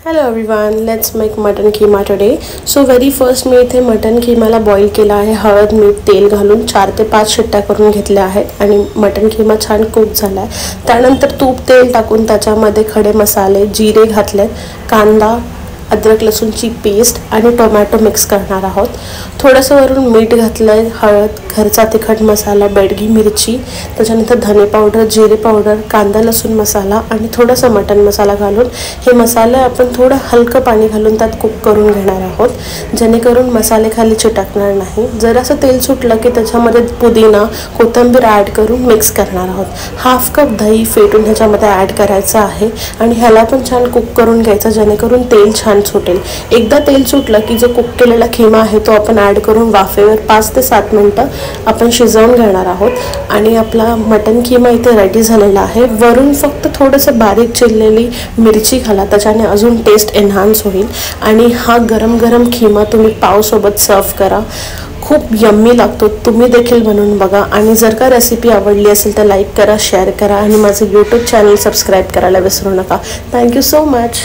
Hello everyone, let's make mutton keema today. So very first मी इथे mutton कीमाला boil केला आहे. हळद मीठ तेल घालून 4 ते 5 शिट्ट्या करून घेतल्या आहेत आणि मटन कीमा छान कुक झाला आहे. त्यानंतर तूप तेल टाकून त्याच्यामध्ये खडे मसाले जिरे घातले, कांदा अद्रक लसूणची पेस्ट आणि टोमॅटो मिक्स करणार आहोत. थोडंसं वरून मीठ घातलं, हळद, घरचा तिखट मसाला, बेडगी मिरची, त्याच्यानंतर धने पावडर, जिरे पावडर, कांदा लसूण मसाला आणि थोडासा मटन मसाला घालून हे मसाले आपण थोडं हलकं पाणी घालून त्यात कुक करून घेणार आहोत, जेणेकरून मसाले खाली चिटकणार नाही. जरासं तेल सुटलं की त्याच्यामध्ये पुदिना कोथिंबीर ॲड करून मिक्स करणार आहोत. हाफ कप दही फेटून ह्याच्यामध्ये ॲड करायचं आहे आणि ह्याला पण छान कुक करून घ्यायचं, जेणेकरून तेल छान सुटेल. एकदा तेल सुटलं की जो कुक केलेला खिमा आहे तो आपण ॲड करून वाफेवर 5 ते 7 मिनिटं आपण शिजवून घेणार आहोत आणि आपला मटन खिमा इथे रेडी झालेला आहे. वरून फक्त थोडंसं बारीक चिरलेली मिरची घाला, त्याच्याने अजून टेस्ट एन्हान्स होईल. आणि हा गरम गरम खिमा तुम्ही पावसोबत सर्व करा. खूप यम्मी लागतो. तुम्ही देखील बनवून बघा आणि जर का रेसिपी आवडली असेल तर लाईक करा, शेअर करा आणि माझं यूट्यूब चॅनल सबस्क्राईब करायला विसरू नका. Thank you so much.